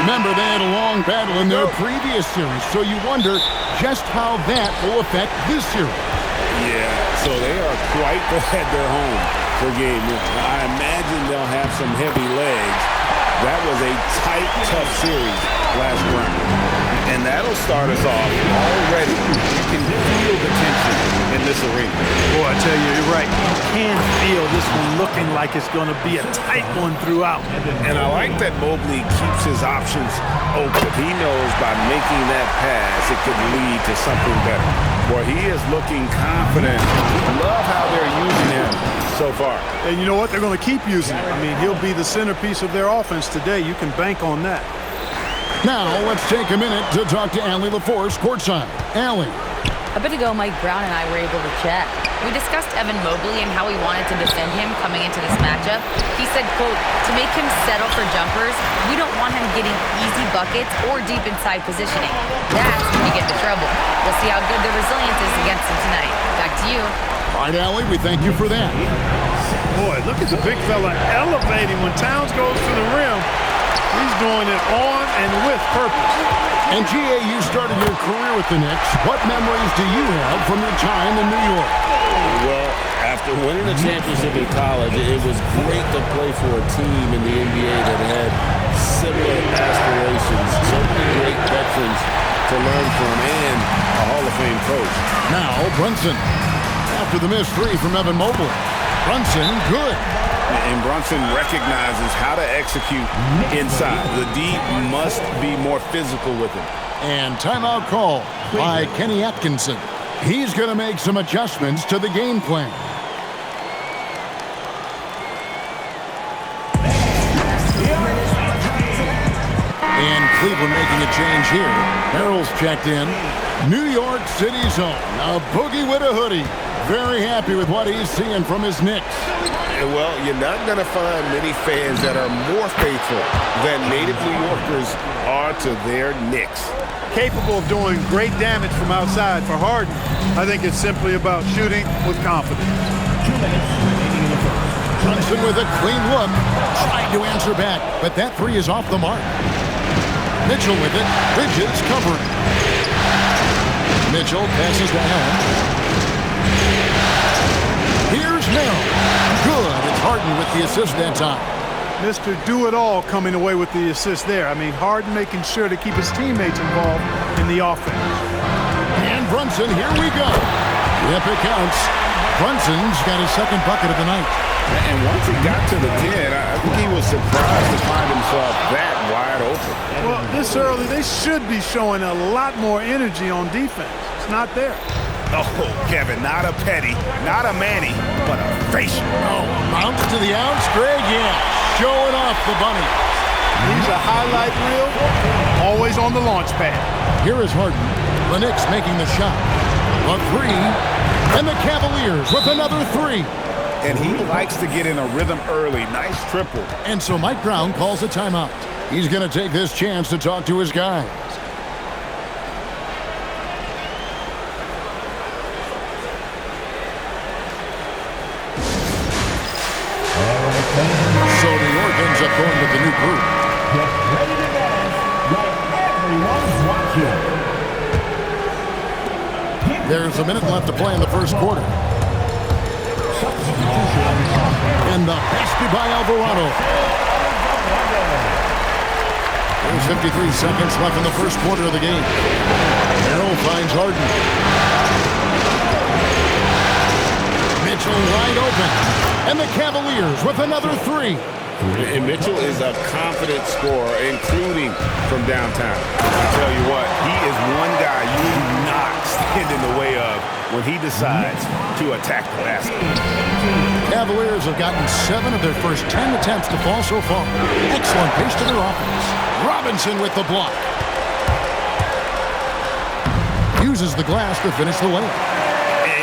Remember, they had a long battle in their previous series, so you wonder just how that will affect this series. Yeah, so they are quite glad they're home for game one. I imagine they'll have some heavy legs. That was a tight, tough series last round. And that'll start us off already. You can feel the tension in this arena. Boy, I tell you, you're right. You can feel this one looking like it's going to be a tight one throughout. And I like that Mobley keeps his options open. He knows by making that pass, it could lead to something better. Boy, he is looking confident. Love how they're using him so far. And you know what? They're going to keep using him. I mean, he'll be the centerpiece of their offense today. You can bank on that. Now, let's take a minute to talk to Allie LaForce courtside. Allie. A bit ago, Mike Brown and I were able to chat. We discussed Evan Mobley and how we wanted to defend him coming into this matchup. He said, quote, to make him settle for jumpers, we don't want him getting easy buckets or deep inside positioning. That's when you get into trouble. We'll see how good the resilience is against him tonight. Back to you. All right, Allie, we thank you for that. Boy, look at the big fella elevating when Towns goes to the rim. He's doing it on and with purpose. And G.A., you started your career with the Knicks. What memories do you have from your time in New York? Well, after winning a championship in college, it was great to play for a team in the NBA that had similar aspirations. So many great veterans to learn from and a Hall of Fame coach. Now, Brunson. After the missed three from Evan Mobley. Brunson, good. And Brunson recognizes how to execute inside. The D must be more physical with him. And timeout call by Kenny Atkinson. He's going to make some adjustments to the game plan. And Cleveland making a change here. Merrill's checked in. New York City zone. A boogie with a hoodie. Very happy with what he's seeing from his Knicks. Well, you're not going to find many fans that are more faithful than native New Yorkers are to their Knicks. Capable of doing great damage from outside for Harden. I think it's simply about shooting with confidence. Brunson with a clean look. Trying to answer back, but that three is off the mark. Mitchell with it. Bridges covering. Mitchell passes to Allen. Here's Merrill. Good. It's Harden with the assist that time. Mr. Do-It-All coming away with the assist there. I mean, Harden making sure to keep his teammates involved in the offense. And Brunson, here we go. Yep, it counts. Brunson's got his second bucket of the night. And once he got to the 10, I think he was surprised to find himself that wide open. Well, this early, they should be showing a lot more energy on defense. It's not there. Oh, Kevin, not a Petty, not a Manny, but a facial. Oh, bounce to the outs, Greg, yeah. Showing off the bunny. He's a highlight reel, always on the launch pad. Here is Harden. The Knicks making the shot. A three, and the Cavaliers with another three. And he likes to get in a rhythm early. Nice triple. And so Mike Brown calls a timeout. He's going to take this chance to talk to his guys. So New York ends up going with the new group. Get ready to dance like everyone's watching. There's a minute left to play in the first quarter. And the basket by Alvarado. There's 53 seconds left in the first quarter of the game. Merrill finds Harden. Mitchell wide open. And the Cavaliers with another three. And Mitchell is a confident scorer, including from downtown. I tell you what, he is one guy you do not stand in the way of when he decides to attack the basket. Cavaliers have gotten 7 of their first 10 attempts to fall so far. Excellent pace to their offense. Robinson with the block. Uses the glass to finish the layup.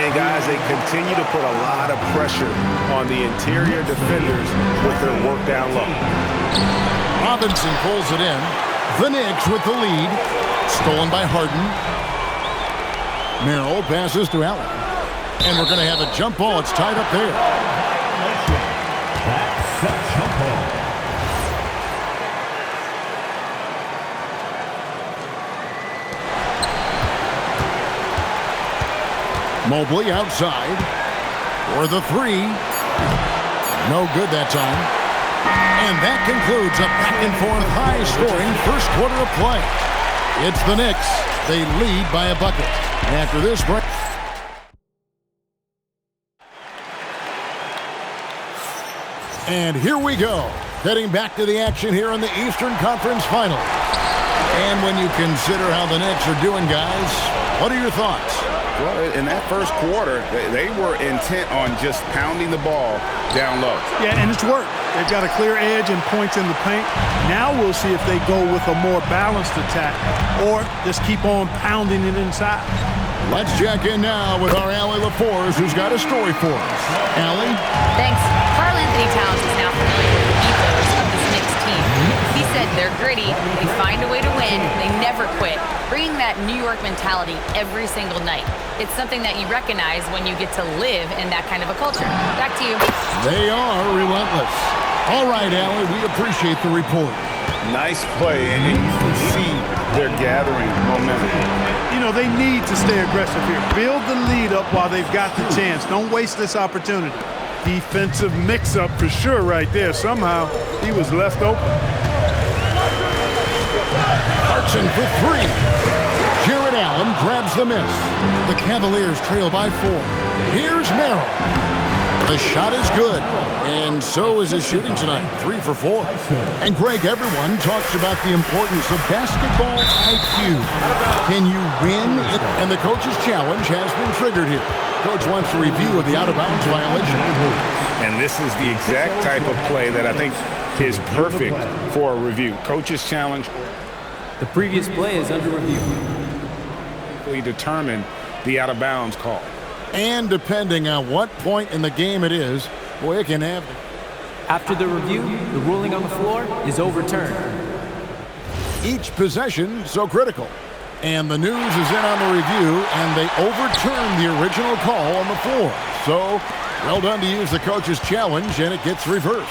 And guys, they continue to put a lot of pressure on the interior defenders with their work down low. Robinson pulls it in. The Knicks with the lead. Stolen by Harden. Merrill passes to Allen. And we're going to have a jump ball. It's tied up there. That's a jump ball. Mobley outside for the three. No good that time. And that concludes a back-and-forth high-scoring first quarter of play. It's the Knicks. They lead by a bucket. After this break. And here we go. Heading back to the action here in the Eastern Conference Final. And when you consider how the Knicks are doing, guys, what are your thoughts? Well, in that first quarter, they were intent on just pounding the ball down low. Yeah, and it's worked. They've got a clear edge and points in the paint. Now we'll see if they go with a more balanced attack or just keep on pounding it inside. Let's check in now with our Allie LaForce, who's got a story for us. Allie? Thanks. Karl Anthony Towns is now familiar with the ethos of this Knicks team. He said they're gritty, they find a way to win, they never quit, bringing that New York mentality every single night. It's something that you recognize when you get to live in that kind of a culture. Back to you. They are relentless. All right, Allie, we appreciate the report. Nice play, and you can see they're gathering momentum. You know, they need to stay aggressive here. Build the lead up while they've got the chance. Don't waste this opportunity. Defensive mix-up for sure right there. Somehow, he was left open. Clarkson for three. Jared Allen grabs the miss. The Cavaliers trail by 4. Here's Merrill. The shot is good, and so is his shooting tonight, 3 for 4. And Greg, everyone talks about the importance of basketball IQ. Can you win? And the coach's challenge has been triggered here. Coach wants a review of the out-of-bounds violation. And this is the exact type of play that I think is perfect for a review. Coach's challenge. The previous play is under review. We determine the out-of-bounds call. And depending on what point in the game it is, boy, it can have. After the review, the ruling on the floor is overturned. Each possession so critical. And the news is in on the review, and they overturn the original call on the floor. So, well done to use the coach's challenge, and it gets reversed.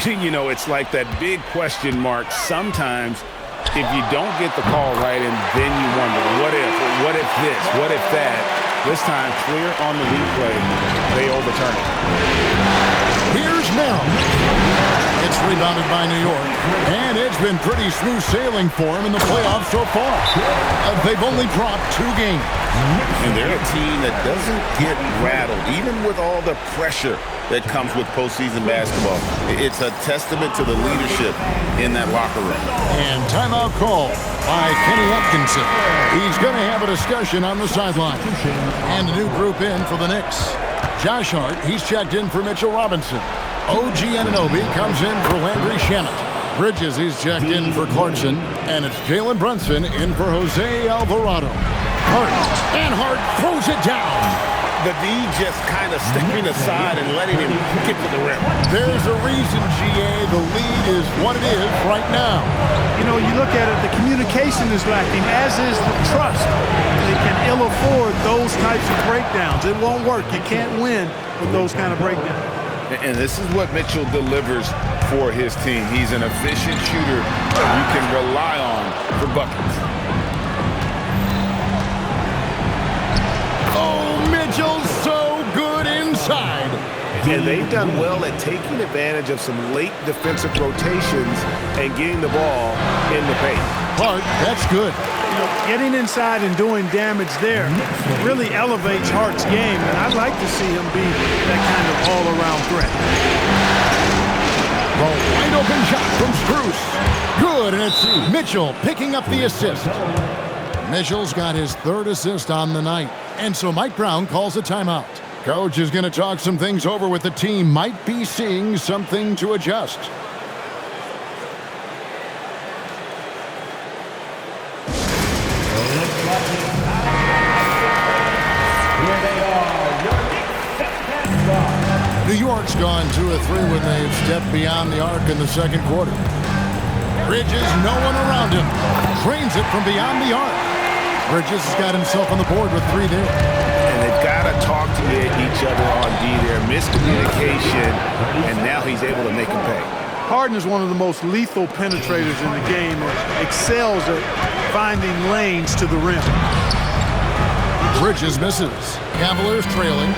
You know, it's like that big question mark sometimes if you don't get the call right, and then you wonder, what if this, what if that? This time, clear on the replay, they overturn it. Here's Merrill. It's rebounded by New York, and it's been pretty smooth sailing for him in the playoffs so far. They've only dropped 2 games. And they're a team that doesn't get rattled, even with all the pressure that comes with postseason basketball. It's a testament to the leadership in that locker room. And timeout call by Kenny Atkinson. He's going to have a discussion on the sideline. And a new group in for the Knicks. Josh Hart, he's checked in for Mitchell Robinson. OG Anunoby comes in for Landry Shamet. Bridges, he's checked in for Clarkson. And it's Jalen Brunson in for Jose Alvarado. Hart throws it down. The D just kind of stepping aside and letting him get to the rim. There's a reason, GA, the lead is what it is right now. You know, you look at it, the communication is lacking, as is the trust. They can ill afford those types of breakdowns. It won't work. You can't win with those kind of breakdowns. And this is what Mitchell delivers for his team. He's an efficient shooter that you can rely on for buckets. Mitchell's so good inside. And they've done well at taking advantage of some late defensive rotations and getting the ball in the paint. Hart, that's good. You know, getting inside and doing damage there really elevates Hart's game, and I'd like to see him be that kind of all-around threat. The wide open shot from Strus. Good, and it's Mitchell picking up the assist. Mitchell's got his 3rd assist on the night. And so Mike Brown calls a timeout. Coach is going to talk some things over with the team. Might be seeing something to adjust. New York's gone 2 of 3 when they've stepped beyond the arc in the second quarter. Bridges, no one around him. Drains it from beyond the arc. Bridges has got himself on the board with 3 there. And they've got to talk to each other on D there. Miscommunication, and now he's able to make him pay. Harden is one of the most lethal penetrators in the game and excels at finding lanes to the rim. You Bridges misses. Cavaliers trailing.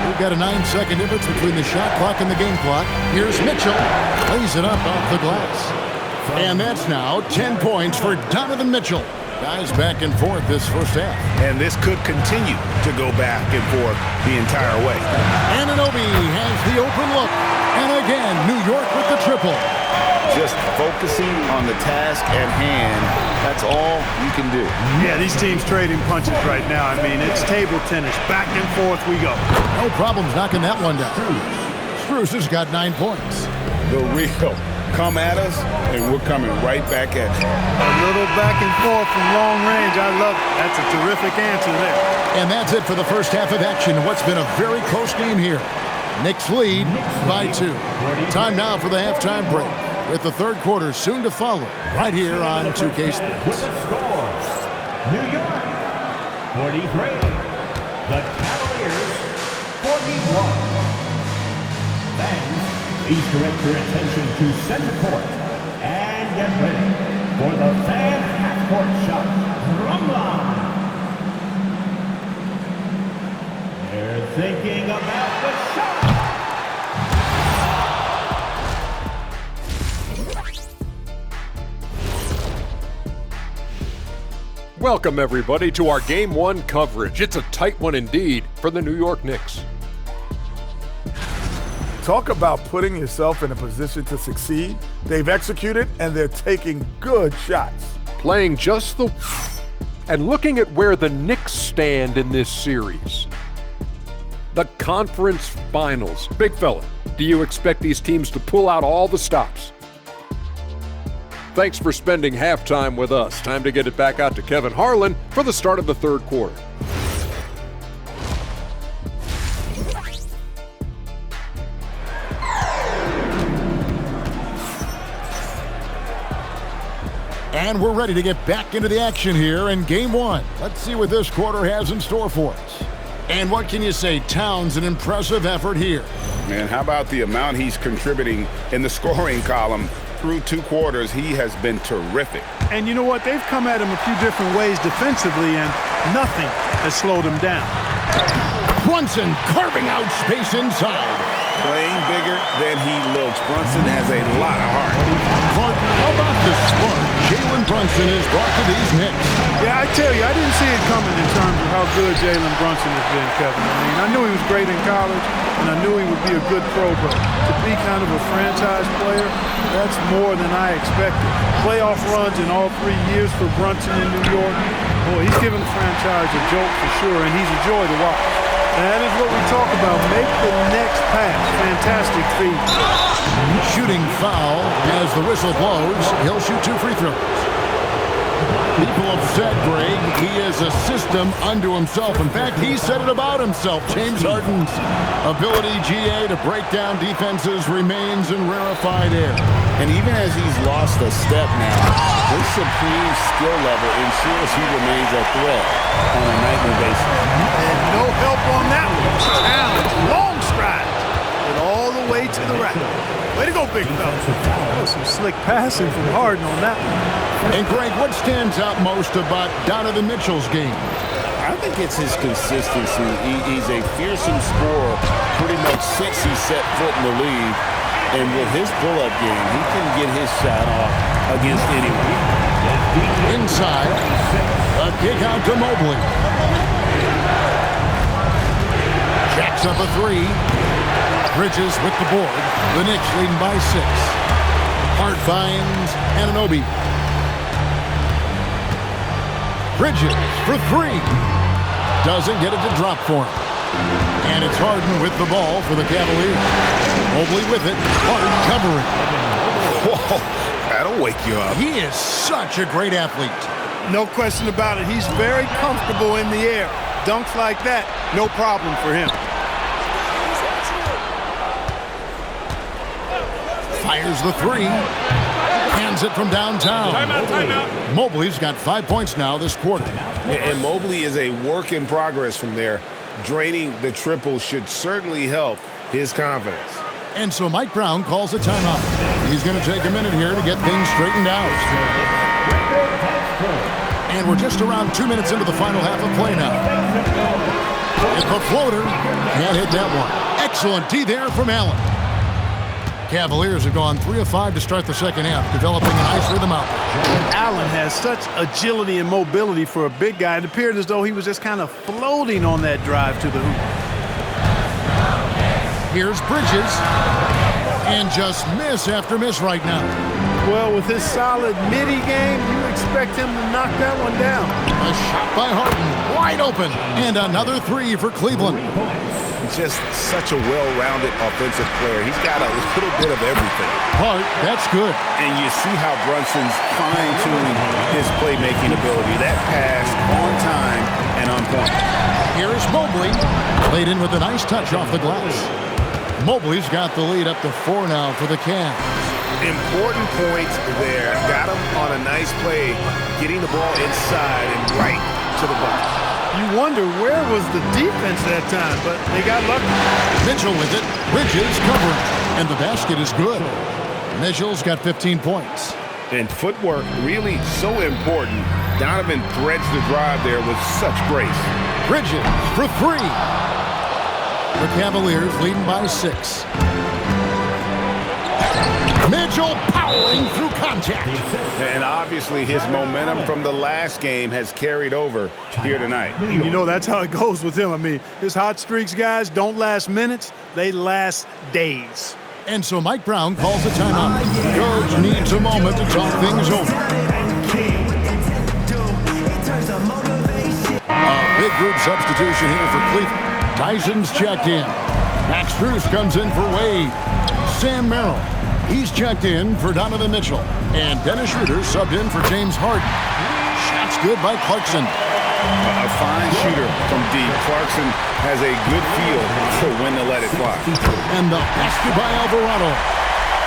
We've got a 9-second difference between the shot clock and the game clock. Here's Mitchell. Lays it up off the glass. And that's now 10 points for Donovan Mitchell. Guys back and forth this first half. And this could continue to go back and forth the entire way. Anunoby has the open look. And again, New York with the triple. Just focusing on the task at hand, that's all you can do. Yeah, these teams trading punches right now. I mean, it's table tennis. Back and forth we go. No problems knocking that one down. Strus has got 9 points. The real come at us, and we're coming right back at you. A little back and forth from long range. I love it. That's a terrific answer there. And that's it for the first half of action in what's been a very close game here. Knicks lead by 2. Time now for the halftime break, with the third quarter soon to follow, right here on 2K Sports. With the scores, New York, 43. The Cavaliers, 41. Fans, please direct your attention to center court and get ready for the fan half-court shot. Drumline. They're thinking about the shot. Welcome, everybody, to our Game 1 coverage. It's a tight one indeed for the New York Knicks. Talk about putting yourself in a position to succeed. They've executed, and they're taking good shots. Playing just the... and looking at where the Knicks stand in this series. The conference finals. Big fella, do you expect these teams to pull out all the stops? Thanks for spending halftime with us. Time to get it back out to Kevin Harlan for the start of the third quarter. And we're ready to get back into the action here in Game 1. Let's see what this quarter has in store for us. And what can you say? Towns, an impressive effort here. Man, how about the amount he's contributing in the scoring column? Through 2 quarters, he has been terrific. And you know what? They've come at him a few different ways defensively, and nothing has slowed him down. Brunson carving out space inside. Playing bigger than he looks. Brunson has a lot of heart. Clark, how about the spark Jalen Brunson has brought to these Knicks? Yeah, I tell you, I didn't see it coming in terms of how good Jalen Brunson has been, Kevin. I mean, I knew he was great in college, and I knew he would be a good pro, but to be kind of a franchise player, that's more than I expected. Playoff runs in all 3 years for Brunson in New York. Boy, he's given the franchise a jolt for sure, and he's a joy to watch. That is what we talk about. Make the next pass. Fantastic feed. Shooting foul as the whistle blows. He'll shoot 2 free throws. People have said, Greg, he is a system unto himself. In fact, he said it about himself. James Harden's ability, GA, to break down defenses remains in rarefied air. And even as he's lost a step now, his supreme skill level ensures he remains a threat on a nightly basis. And no help on that one. Challenge, long stride, and all the way to the rack. Way to go, big fella. Some slick passing from Harden on that one. And Greg, what stands out most about Donovan Mitchell's game? I think it's his consistency. He's a fearsome scorer pretty much since he set foot in the league. And with his pull-up game, he can get his shot off against anyone. Inside, a kick out to Mobley. Jacks up a 3. Bridges with the board. The Knicks leading by 6. Hart finds Anunoby. Bridges for 3. Doesn't get it to drop for him. And it's Harden with the ball for the Cavaliers. Mobley with it. Harden covering. Whoa, that'll wake you up. He is such a great athlete. No question about it. He's very comfortable in the air. Dunks like that, no problem for him. Fires the 3. Hands it from downtown. Timeout. Mobley's got 5 points now this quarter. And Mobley is a work in progress from there. Draining the triple should certainly help his confidence. And so Mike Brown calls a timeout. He's going to take a minute here to get things straightened out. And we're just around 2 minutes into the final half of play now. It's a floater. Can't hit that one. Excellent D there from Allen. Cavaliers have gone 3 of 5 to start the second half, developing a nice rhythm out there. Allen has such agility and mobility for a big guy. It appeared as though he was just kind of floating on that drive to the hoop. Here's Bridges. And just miss after miss right now. Well, with his solid midi game, you expect him to knock that one down. A shot by Harden, wide open. And another 3 for Cleveland. Just such a well-rounded offensive player. He's got a little bit of everything. Hart, that's good. And you see how Brunson's fine-tuning his playmaking ability. That pass on time and on point. Here's Mobley. Laid in with a nice touch off the glass. Mobley's got the lead up to 4 now for the Cavs. Important point there. Got him on a nice play, getting the ball inside and right to the box. You wonder where was the defense that time, but they got lucky. Mitchell with it. Bridges covering. And the basket is good. Mitchell's got 15 points. And footwork really so important. Donovan threads the drive there with such grace. Bridges for 3. The Cavaliers leading by 6. Mitchell powering through contact. And obviously his momentum from the last game has carried over here tonight. You know, that's how it goes with him. I mean, his hot streaks, guys, don't last minutes. They last days. And so Mike Brown calls a timeout. Coach needs a moment to talk things over. A big group substitution here for Cleveland. Tyson's checked in. Max Strus comes in for Wade. Sam Merrill. He's checked in for Donovan Mitchell. And Dennis Schroeder subbed in for James Harden. Shots good by Clarkson. A fine shooter from deep. Clarkson has a good feel for when to let it fly. And the basket by Alvarado.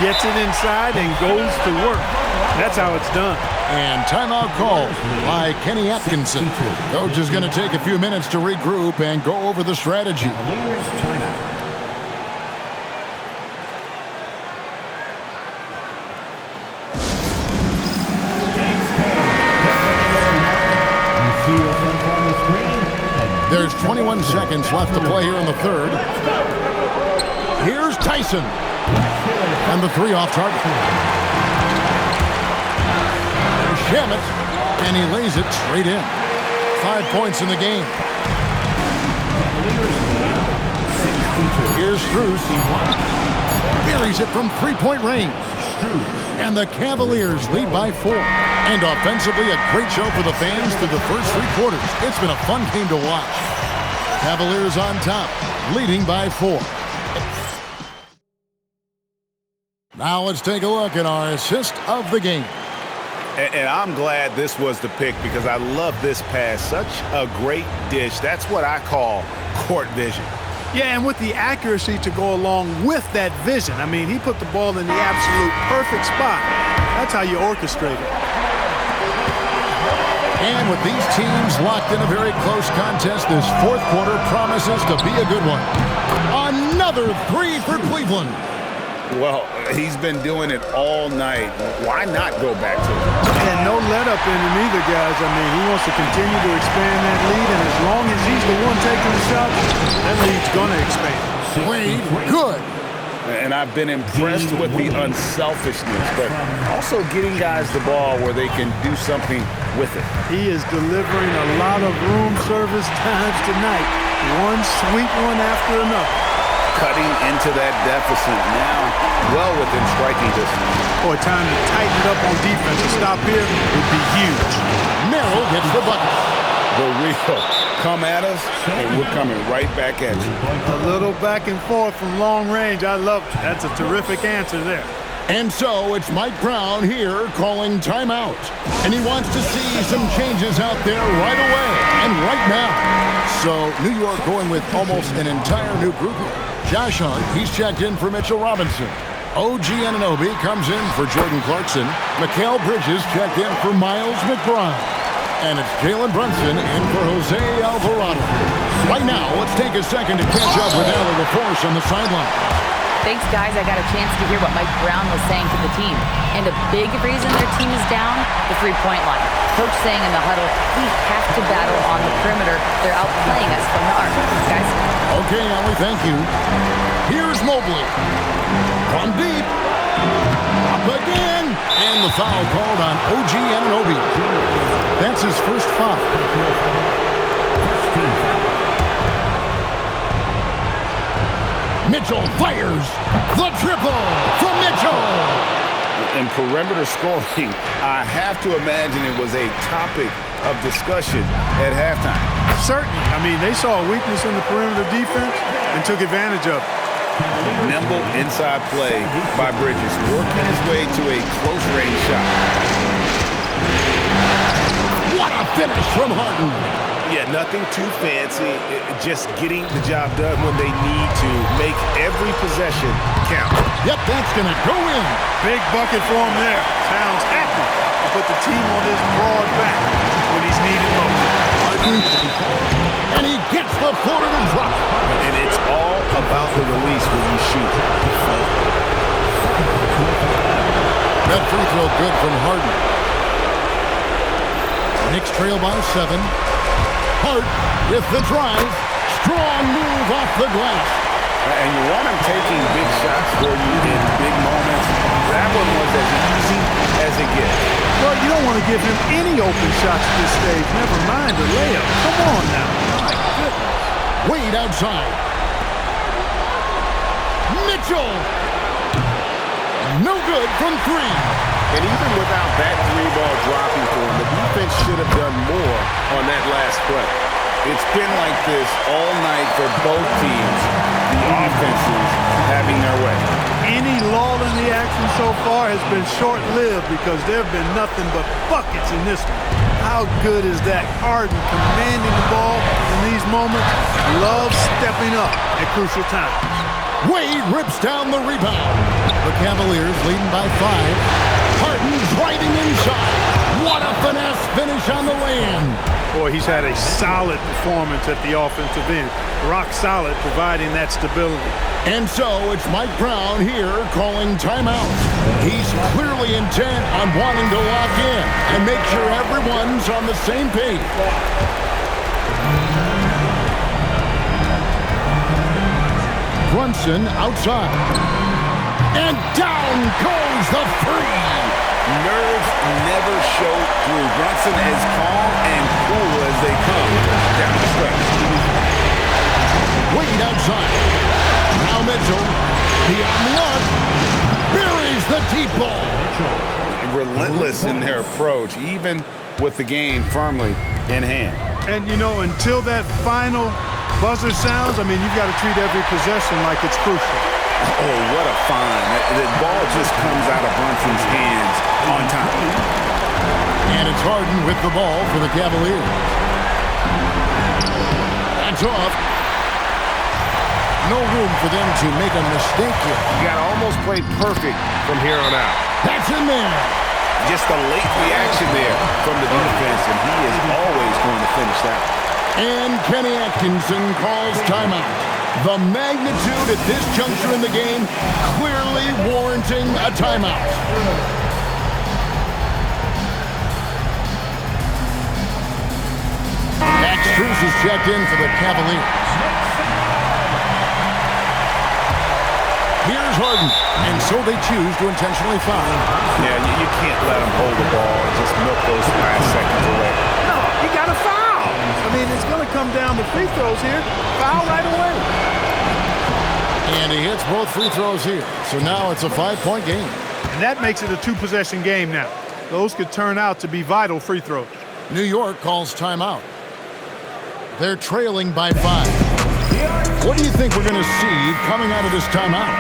Gets it inside and goes to work. That's how it's done. And timeout called by Kenny Atkinson. Coach is going to take a few minutes to regroup and go over the strategy. There's 21 seconds left to play here in the third. Here's Tyson. And the 3 off target. There's Shamet. And he lays it straight in. 5 points in the game. Here's Strus. Buries it from 3-point range. And the Cavaliers lead by 4. And offensively, a great show for the fans through the first 3 quarters. It's been a fun game to watch. Cavaliers on top, leading by 4. Now let's take a look at our assist of the game. And I'm glad this was the pick because I love this pass. Such a great dish. That's what I call court vision. Yeah, and with the accuracy to go along with that vision. I mean, he put the ball in the absolute perfect spot. That's how you orchestrate it. And with these teams locked in a very close contest, this fourth quarter promises to be a good one. Another 3 for Cleveland. Well, he's been doing it all night. Why not go back to it? And no let up in him either, guys. I mean, he wants to continue to expand that lead, and as long as he's the one taking the shots, that lead's going to expand. Wade, good. And I've been impressed with the unselfishness, but also getting guys the ball where they can do something with it. He is delivering a lot of room service times tonight. One sweet one after another. Cutting into that deficit now, well within striking distance. Boy, time to tighten it up on defense. A stop here would be huge. Merrill gets the bucket. The real come at us, and we're coming right back at you. A little back and forth from long range. I love it. That's a terrific answer there. And so it's Mike Brown here calling timeout. And he wants to see some changes out there right away and right now. So New York going with almost an entire new group here. Josh Hunt, he's checked in for Mitchell Robinson. OG Anunoby comes in for Jordan Clarkson. Mikal Bridges checked in for Miles McBride. And it's Jalen Brunson in for Jose Alvarado. Right now, let's take a second to catch up with Allen LaForce on the sideline. Thanks, guys. I got a chance to hear what Mike Brown was saying to the team. And a big reason their team is down, the three-point line. Coach saying in the huddle, we have to battle on the perimeter. They're outplaying us from the arc. Guys? Okay, Allie, thank you. Here's Mobley. From deep. Up again. And the foul called on OG Anunoby. That's his first foul. Mitchell fires the triple from Mitchell. In perimeter scoring, I have to imagine it was a topic of discussion at halftime. Certainly. I mean, they saw a weakness in the perimeter defense and took advantage of it. Nimble inside play by Bridges, working his way to a close-range shot. What a finish from Harden. Yeah, nothing too fancy. Just getting the job done when they need to. Make every possession count. Yep, that's going to go in. Big bucket for him there. Towns happy to put the team on his broad back when he's needed most. Harden. And he gets the floater to drop. And it's all about the release when you shoot. That free throw good from Harden. Knicks trail by 7. Hart with the drive. Strong move off the glass. And you want him taking big shots for you in big moments. That one was as easy as it gets. Well, you don't want to give him any open shots at this stage. Never mind a layup. Come on now. My goodness. Wade outside. Mitchell. No good from 3. And even without that 3-ball dropping for him, the defense should have done more on that last play. It's been like this all night for both teams. The offenses having their way. Any lull in the action so far has been short-lived because there have been nothing but buckets in this one. How good is that? Harden commanding the ball in these moments. Loves stepping up at crucial times. Wade rips down the rebound. The Cavaliers leading by 5. Harden driving inside. What a finesse finish on the lay-in. Boy, he's had a solid performance at the offensive end. Rock solid, providing that stability. And so it's Mike Brown here calling timeout. He's clearly intent on wanting to lock in and make sure everyone's on the same page. Brunson outside. And down goes the free. Nerves never show through. Brunson as calm and cool as they come down the stretch. Wade outside. Now Mitchell. Beyond the arc. Buries the deep ball. Relentless in their approach, even with the game firmly in hand. And, you know, until that final buzzer sounds, I mean, you've got to treat every possession like it's crucial. Oh, what a find. The ball just comes out of Brunson's hands on time. And it's Harden with the ball for the Cavaliers. That's off. No room for them to make a mistake here. You got to almost play perfect from here on out. That's in there. Just a late reaction there from the defense, and he is always going to finish that. And Kenny Atkinson calls timeout. The magnitude at this juncture in the game clearly warranting a timeout. Max Strus is checked in for the Cavaliers. Here's Harden, and so they choose to intentionally foul. Yeah, you can't let him hold the ball and just milk those last seconds away. No, you got to foul. I mean, it's going to come down to free throws here. Foul right away. And he hits both free throws here. So now it's a 5-point game. And that makes it a 2-possession game now. Those could turn out to be vital free throws. New York calls timeout. They're trailing by 5. What do you think we're going to see coming out of this timeout?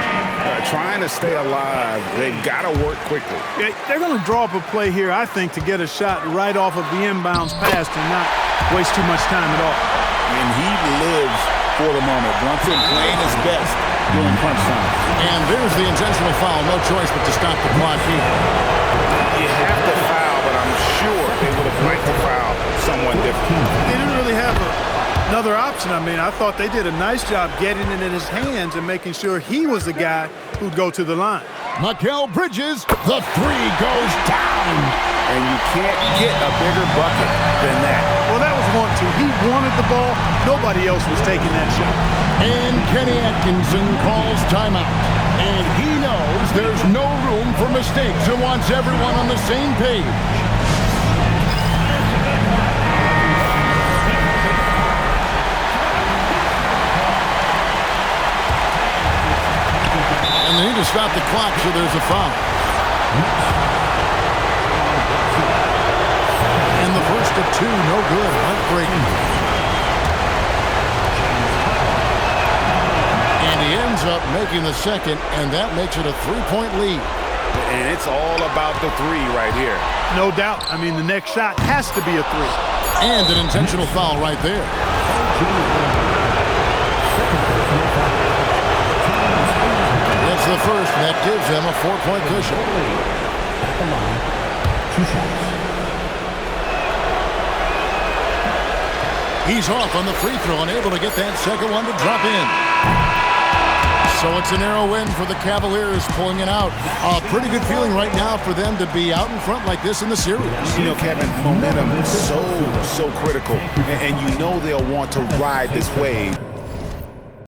Trying to stay alive. They've got to work quickly. Yeah, they're going to draw up a play here, I think, to get a shot right off of the inbounds pass and not waste too much time at all. And he lives for the moment. Brunson playing his best during crunch time. And there's the intentional foul. No choice but to stop the clock here. You have to foul, but I'm sure they would have liked to foul someone different. They didn't really have a Another option, I mean, I thought they did a nice job getting it in his hands and making sure he was the guy who'd go to the line. Mikal Bridges, the three goes down. And you can't get a bigger bucket than that. Well, that was 1-2. He wanted the ball. Nobody else was taking that shot. And Kenny Atkinson calls timeout. And he knows there's no room for mistakes and wants everyone on the same page. And they need to stop the clock, so there's a foul. And the first of two, no good. Heartbreaking. And he ends up making the second, and that makes it a 3-point lead. And it's all about the three right here. No doubt. I mean, the next shot has to be a three. And an intentional foul right there. That's the first, and that gives them a 4-point cushion. At the line, 2 shots. He's off on the free throw and able to get that second one to drop in. So it's a narrow win for the Cavaliers, pulling it out. A pretty good feeling right now for them to be out in front like this in the series. You know, Kevin, momentum is so critical. And you know they'll want to ride this wave